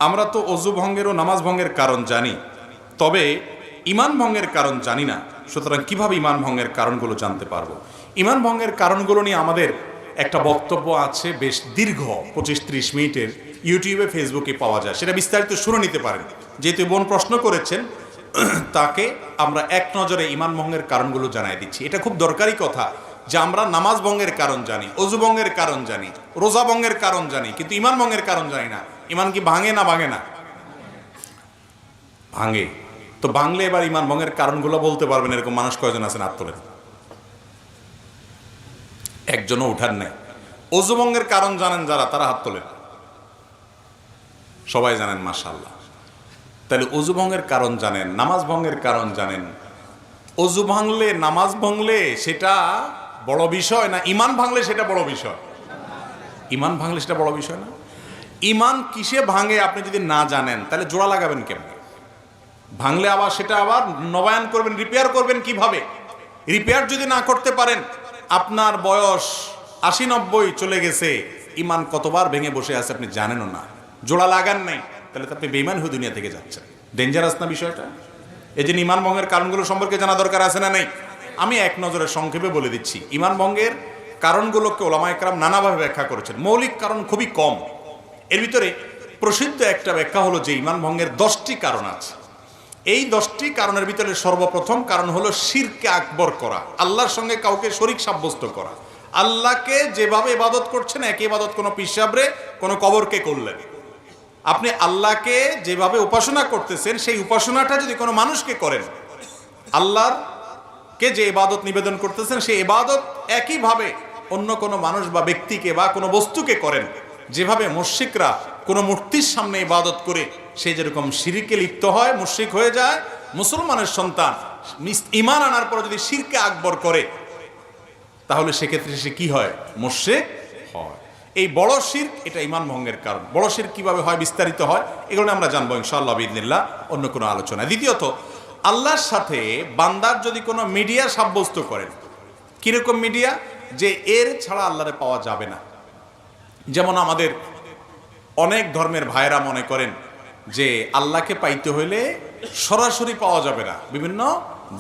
আমরা তো অজু ভঙ্গের ও নামাজ ভঙ্গের কারণ জানি, তবে ঈমান ভঙ্গের কারণ জানি না। সুতরাং কিভাবে ঈমান ভঙ্গের কারণগুলো জানতে পারবো? ঈমান ভঙ্গের কারণগুলো নিয়ে আমাদের একটা বক্তব্য আছে, বেশ দীর্ঘ, 25-30 মিনিটের, ইউটিউবে ফেসবুকে পাওয়া যায়, সেটা বিস্তারিত শুনে নিতে পারেন। যেহেতু বোন প্রশ্ন করেছেন, তাকে আমরা এক নজরে ঈমান ভঙ্গের কারণগুলো জানাই দিচ্ছি। এটা খুব দরকারি কথা যে আমরা নামাজ ভঙ্গের কারণ জানি, অজু ভঙ্গের কারণ জানি, রোজা ভঙ্গের কারণ জানি, কিন্তু ঈমান ভঙ্গের কারণ জানি না। ঈমান কি ভাঙে না ভাঙে না? ভাঙে। তো ভাঙলে এবার ঈমান ভঙ্গের কারণগুলো বলতে পারবেন এরকম মানুষ কয়জন আছেন? হাত তোলেন। একজনও উঠার নেই। অজু ভঙ্গের কারণ জানেন যারা, তারা হাত তোলেন। সবাই জানেন, মাশাআল্লাহ। তাহলে অজু ভঙ্গের কারণ জানেন, নামাজ ভঙ্গের কারণ জানেন। অজু ভাঙলে, নামাজ ভাঙলে সেটা বড় বিষয় না ঈমান ভাঙলে সেটা বড় বিষয়? ঈমান ভাঙলে সেটা বড় বিষয় না? ঈমান কিসে ভাঙে আপনি যদি না জানেন, তাহলে জোড়া লাগাবেন কেমন? ভাঙলে আবার সেটা আবার নবায়ন করবেন, রিপেয়ার করবেন কিভাবে? রিপেয়ার যদি না করতে পারেন, আপনার বয়স 80-90 চলে গেছে, ঈমান কতবার ভেঙে বসে আছে আপনি জানেনও না, জোড়া লাগান নাই, তাহলে তো আপনি বেঈমান হয়ে দুনিয়া থেকে যাচ্ছেন। ডেঞ্জারাস না বিষয়টা? এই যে ঈমান ভঙ্গের কারণগুলো সম্পর্কে জানা দরকার আছে না নেই? আমি এক নজরে সংক্ষেপে বলে দিচ্ছি। ঈমান ভঙ্গের কারণগুলোকে ওলামায়ে কেরাম নানাভাবে ব্যাখ্যা করেছেন। মৌলিক কারণ খুবই কম। এর ভিতরে প্রসিদ্ধ একটা ব্যাখ্যা হলো যে ঈমান ভঙ্গের 10টি কারণ আছে। এই 10টি কারণের ভিতরে সর্বপ্রথম কারণ হলো শিরকে আকবর করা, আল্লাহর সঙ্গে কাউকে শরীক সাব্যস্ত করা। আল্লাহকে যেভাবে ইবাদত করছেন, একই ইবাদত কোনো পিসাবরে, কোনো কবরকে করলেন। আপনি আল্লাহকে যেভাবে উপাসনা করতেছেন, সেই উপাসনাটা যদি কোনো মানুষকে করেন, আল্লাহর কে যে ইবাদত নিবেদন করতেছেন, সেই ইবাদত একইভাবে অন্য কোনো মানুষ বা ব্যক্তিকে বা কোনো বস্তুকে করেন, যেভাবে মুশরিকরা কোনো মূর্তির সামনে ইবাদত করে সে যেরকম শিরকে লিপ্ত হয়, মুশরিক হয়ে যায়, মুসলমানের সন্তান ঈমান আনার পর যদি শিরকে আকবর করে, তাহলে সেক্ষেত্রে সে কি হয়? মুশরিক হয়। এই বড় শিরক, এটা ঈমান ভঙ্গের কারণ। বড় শিরক কিভাবে হয়, বিস্তারিত হয়, এগুলো আমরা জানবো ইনশাআল্লাহ বিইذনিল্লাহ অন্য কোনো আলোচনায়। দ্বিতীয়ত, আল্লাহর সাথে বান্দার যদি কোনো মিডিয়া সাব্যস্ত করেন, কিরকম মিডিয়া? যে এর ছাড়া আল্লাহরে পাওয়া যাবে না। যেমন আমাদের অনেক ধর্মের ভাইরা মনে করেন যে আল্লাহকে পাইতে হইলে সরাসরি পাওয়া যাবে না, বিভিন্ন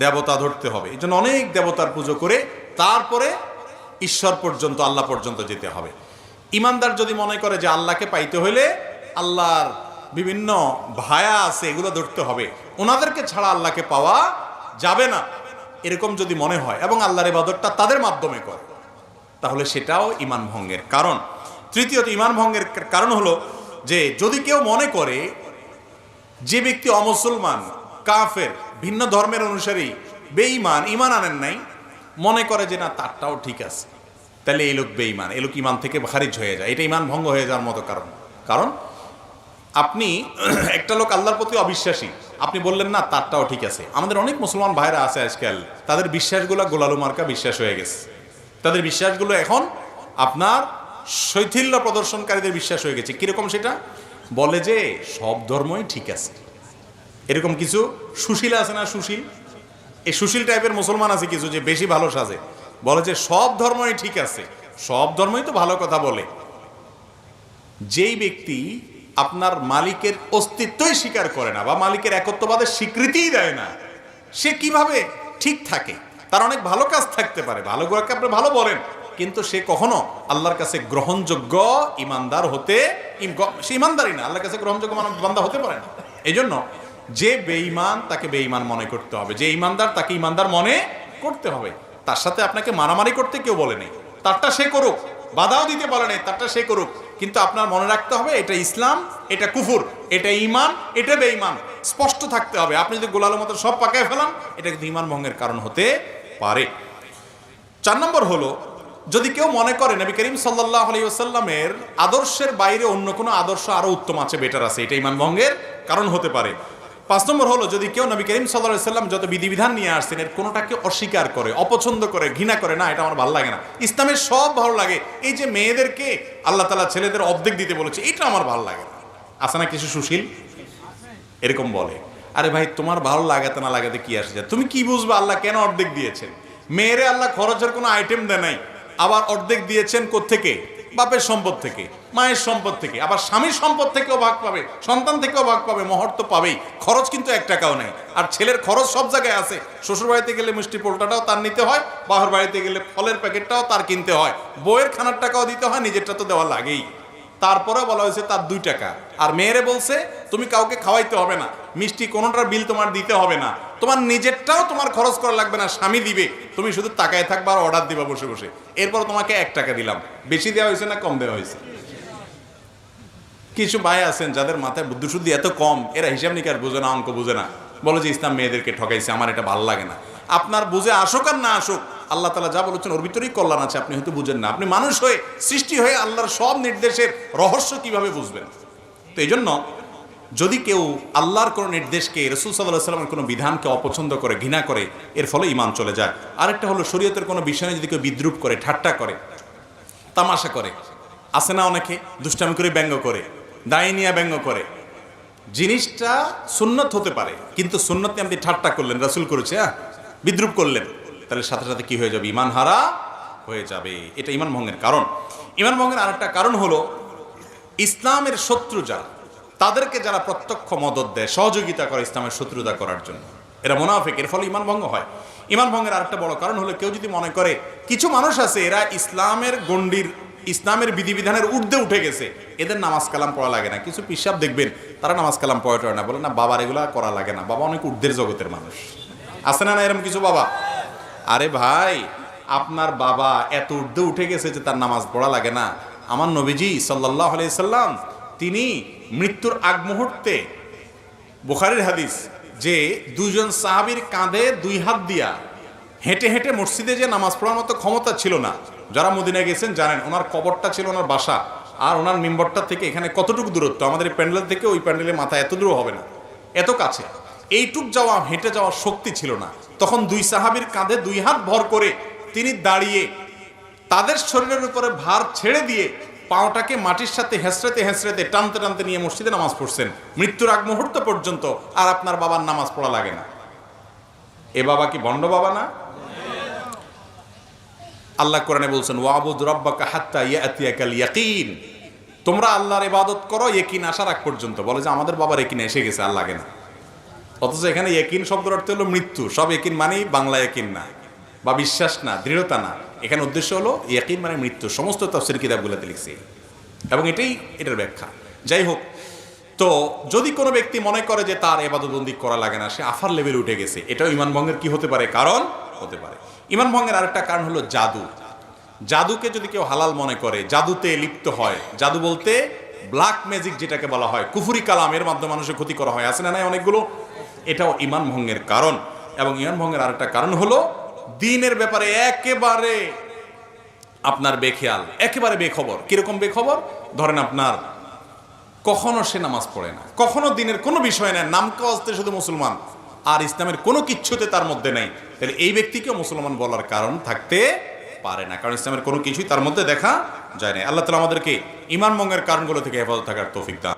দেবতা ধরতে হবে, এই জন্য অনেক দেবতার পুজো করে তারপরে ঈশ্বর পর্যন্ত, আল্লাহ পর্যন্ত যেতে হবে। ইমানদার যদি মনে করে যে আল্লাহকে পাইতে হইলে আল্লাহর বিভিন্ন ভায়া আছে, এগুলো ধরতে হবে, ওনাদেরকে ছাড়া আল্লাহকে পাওয়া যাবে না, এরকম যদি মনে হয় এবং আল্লাহর ইবাদতটা তাদের মাধ্যমে করে, তাহলে সেটাও ঈমান ভঙ্গের কারণ। তৃতীয়ত, ঈমান ভঙ্গের কারণ হলো যে যদি কেউ মনে করে যে ব্যক্তি অমুসলমান, কাফের, ভিন্ন ধর্মের অনুসারী, বেঈমান, ঈমান আনেন নাই, মনে করে যে না তারটাও ঠিক আছে, তাহলে এই লোক বেঈমান, এই লোক ঈমান থেকে খারিজ হয়ে যায়, এটা ঈমান ভঙ্গ হয়ে যাওয়ার মতো কারণ। কারণ আপনি একটা লোক আল্লাহর প্রতি অবিশ্বাসী, আপনি বললেন না তারটাও ঠিক আছে। আমাদের অনেক মুসলমান ভাইরা আছে আজকাল, তাদের বিশ্বাসগুলো গোলালু মার্কা বিশ্বাস হয়ে গেছে। তাদের বিশ্বাসগুলো এখন আপনার শৈথিল্য প্রদর্শনকারীদের বিশ্বাস হয়ে গেছে। কিরকম? সেটা বলে যে সব ধর্মই ঠিক আছে। এরকম কিছু সুশীল আছে না, সুশীল, এই সুশীল টাইপের মুসলমান আছে কিছু, যে বেশি ভালো সাজে, বলে যে সব ধর্মই ঠিক আছে। সব ধর্মই তো ভালো কথা বলে। যেই ব্যক্তি আপনার মালিকের অস্তিত্বই স্বীকার করে না বা মালিকের একত্ববাদের স্বীকৃতিই দেয় না, সে কিভাবে ঠিক থাকে? তার অনেক ভালো কাজ থাকতে পারে, ভালো গুলোকে আপনি ভালো বলেন, কিন্তু সে কখনো আল্লাহর কাছে গ্রহণযোগ্য ইমানদার হতে, সে ইমানদারই না, আল্লাহর কাছে গ্রহণযোগ্য বান্দা হতে পারে না। এই জন্য যে বেঈমান তাকে বেঈমান মনে করতে হবে, যে ইমানদার তাকে ইমানদার মনে করতে হবে। তার সাথে আপনাকে মারামারি করতে কেউ বলে নেই, তারটা সে করুক, বাধাও দিতে বলে নেই, তারটা সে করুক, কিন্তু আপনার মনে রাখতে হবে এটা ইসলাম, এটা কুফর, এটা ঈমান, এটা বেঈমান, স্পষ্ট থাকতে হবে। আপনি যদি গোলালের মতো সব পাকায় ফেলান, এটা কিন্তু ঈমান ভঙ্গের কারণ হতে পারে। 4 নম্বর হলো, যদি কেউ মনে করে নবী করিম সাল্লাল্লাহু আলাইহি ওয়াসাল্লামের আদর্শের বাইরে অন্য কোনো আদর্শ আরো উত্তম আছে, বেটার আছে, এটা ঈমান ভঙ্গের কারণ হতে পারে। 5 নম্বর হলো, যদি কেউ নবী করিম সাল্লাল্লাহু আলাইহি ওয়াসাল্লাম যত বিধিবিধান নিয়ে আসছেন এর কোনোটাকে অস্বীকার করে, অপছন্দ করে, ঘৃণা করে, না এটা আমার ভালো লাগে না, ইসলামের সব ভালো লাগে, এই যে মেয়েদেরকে আল্লাহ তাআলা ছেলেদের অর্ধেক দিতে বলেছে, এটা আমার ভালো লাগে না। আছে না কিছু সুশীল এরকম বলে, আরে ভাই তোমার ভালো লাগাতে না লাগাতে কি আসে যায়, তুমি কি বুঝবে আল্লাহ কেন অর্ধেক দিয়েছেন? মেয়েরে আল্লাহ খরচের কোনো আইটেম দেয় নাই, আবার অর্ধেক দিয়েছেন কোত্থেকে? বাপের সম্পদ থেকে, মায়ের সম্পদ থেকে, আবার স্বামীর সম্পদ থেকেও ভাগ পাবে, সন্তান থেকেও ভাগ পাবে, মোহর তো পাবেই। খরচ কিন্তু 1 টাকাও নেই। আর ছেলের খরচ সব জায়গায় আছে। শ্বশুর বাড়িতে গেলে মিষ্টি পোলটাটাও তার নিতে হয়, বাহার বাড়িতে গেলে ফলের প্যাকেটটাও তার কিনতে হয়, বউয়ের খানার টাকাও দিতে হয়, নিজেরটা তো দেওয়া লাগেই। তারপরে বলা হয়েছে তার 2 টাকা। আর মেয়েরে বলছে তুমি কাউকে খাওয়াইতে হবে না, মিষ্টি কোনোটার বিল তোমার দিতে হবে না, তোমার নিজেরটাও তোমার খরচ করা লাগবে না, স্বামী দিবে, তুমি শুধু তাকায় থাকবা আর অর্ডার দিবা বসে বসে। এরপর তোমাকে 1 টাকা দিলাম। বেশি দেওয়া হয়েছে না কম দেওয়া হয়েছে? কিছু ভাই আছেন যাদের মাথায় বুদ্ধি শুদ্ধি এত কম, এরা হিসাব নিকাশ বুঝে না, অঙ্ক বুঝে না, বলে যে ইসলাম মেয়েদেরকে ঠকাইছে, আমার এটা ভালো লাগে না। আপনার বুঝে আসুক আর না আসুক, আল্লাহ তাআলা যা বলেছেন ওর ভিতরেই কল্যাণ আছে, আপনি হয়তো বুঝেন না। আপনি মানুষ হয়ে, সৃষ্টি হয়ে আল্লাহর সব নির্দেশের রহস্য কিভাবে বুঝবেন? তো এই জন্য যদি কেউ আল্লাহর কোনো নির্দেশকে, রাসূল সাল্লাল্লাহু আলাইহি ওয়াসাল্লামের কোনো বিধানকে অপছন্দ করে, ঘৃণা করে, এর ফলে ঈমান চলে যায়। আরেকটা হলো শরীয়তের কোনো বিষয় যদি কেউ বিদ্রূপ করে, ঠাট্টা করে, তামাশা করে, আছে না অনেকে দুষ্টামি করে ব্যঙ্গ করে, দায় নিয়ে ব্যঙ্গ করে, জিনিসটা সুন্নত হতে পারে, কিন্তু সুন্নত নিয়ে আপনি ঠাট্টা করলেন, রাসূল করেছে, বিদ্রূপ করলেন, তাহলে সাথে সাথে কি হয়ে যাবে? ঈমান হারা হয়ে যাবে। এটা ঈমান ভঙ্গের কারণ। ঈমান ভঙ্গের আরেকটা কারণ হলো ইসলামের শত্রু যারা, তাদেরকে যারা প্রত্যক্ষ মদদ দেয়, সহযোগিতা করে ইসলামের শত্রুতা করার জন্য, এরা মুনাফিক, এর ফলে ঈমান ভঙ্গ হয়। ঈমান ভঙ্গের আরেকটা বড় কারণ হলো কেউ যদি মনে করে কিছু মানুষ আছে এরা ইসলামের গণ্ডির, ইসলামের বিধিবিধানের ঊর্ধ্বে উঠে গেছে, এদের নামাজ কালাম পড়া লাগে না। কিছু পিসাব দেখবেন তারা নামাজ কালাম পড়ে না, বলে না বাবার এগুলা করা লাগে না, বাবা অনেক ঊর্ধ্বের জগতের মানুষ। আছে না না এরকম কিছু বাবা? আরে ভাই, আপনার বাবা এত ঊর্ধ্বে উঠে গেছে যে তার নামাজ পড়া লাগে না? আমার নবীজি সাল্লাল্লাহু আলাইহি সাল্লাম তিনি মৃত্যুর আগ মুহূর্তে, বুখারীর হাদিস, যে 2 জন সাহাবীর কাঁধে 2 হাত দিয়া হেঁটে হেঁটে মসজিদে যে নামাজ পড়ার মতো ক্ষমতা ছিল না। যারা মদিনায় গেছেন জানেন, ওনার কবরটা ছিল ওনার বাসা, আর ওনার মিম্বরটা থেকে এখানে কতটুকু দূরত্ব, আমাদের এই প্যান্ডেল থেকে ওই প্যান্ডেলের মাথা এত দূর হবে না, এত কাছে। এইটুক যাওয়া, হেঁটে যাওয়ার শক্তি ছিল না। তখন 2 সাহাবীর কাঁধে 2 হাত ভর করে তিনি দাঁড়িয়ে তাদের শরীরের উপরে ভার ছেড়ে দিয়ে পাওটাকে মাটির সাথে হেঁচড়াতে হেঁচড়াতে, টানতে টানতে নিয়ে মসজিদে নামাজ পড়ছেন মৃত্যুর আগ মুহূর্ত পর্যন্ত। আর আপনার বাবার নামাজ পড়া লাগে না? এ বাবা কি ভণ্ড বাবা না? আল্লাহ কোরআনে বলছেন ওয়াবুদ রাব্বাকা হাত্তা ইয়াতিয়াকাল ইয়াকিন, তোমরা আল্লাহর ইবাদত করো ইয়াকিন আসার আগ পর্যন্ত। বলে যে আমাদের বাবার ইয়াকিন এসে গেছে, আর লাগে না। অথচ এখানে ইয়াকিন শব্দের অর্থ হলো মৃত্যু। সব ইয়াকিন মানেই বাংলা ইয়াকিন না, বা বিশ্বাস না, দৃঢ়তা না। এখানে উদ্দেশ্য হলো ইয়াকিন মানে মৃত্যু। সমস্ত তাফসীর কিতাবগুলোতে লিখছে, এবং এটার ব্যাখ্যা। যাই হোক, তো যদি কোনো ব্যক্তি মনে করে যে তার ইবাদতবন্দি করা লাগে না, সে আফার লেভেলে উঠে গেছে, এটাও ঈমান ভঙ্গের কি হতে পারে? কারণ হতে পারে। ঈমান ভঙ্গের আরেকটা কারণ হলো জাদু। জাদুকে যদি কেউ হালাল মনে করে, জাদুতে লিপ্ত হয়, জাদু বলতে ব্ল্যাক ম্যাজিক যেটাকে বলা হয়, কুফরি কালামের মাধ্যমে মানুষের ক্ষতি করা হয়, আছে না নাই অনেকগুলো, এটাও ঈমান ভঙ্গের কারণ। এবং ঈমান ভঙ্গের আরেকটা কারণ হলো দ্বীনের ব্যাপারে একেবারে আপনার বেখেয়াল, একেবারে বেখবর। কিরকম বেখবর? ধরেন আপনার কখনো সে নামাজ পড়ে না, কখনো দ্বীনের কোনো বিষয় নেই, নামকাওয়াজতে শুধু মুসলমান, আর ইসলামের কোনো কিচ্ছুতে তার মধ্যে নেই, তাহলে এই ব্যক্তিকেও মুসলমান বলার কারণ থাকতে পারে না, কারণ ইসলামের কোনো কিছুই তার মধ্যে দেখা যায় না। আল্লাহ তাআলা আমাদেরকে ঈমান ভঙ্গের কারণগুলো থেকে হেফাজত থাকার তৌফিক দান।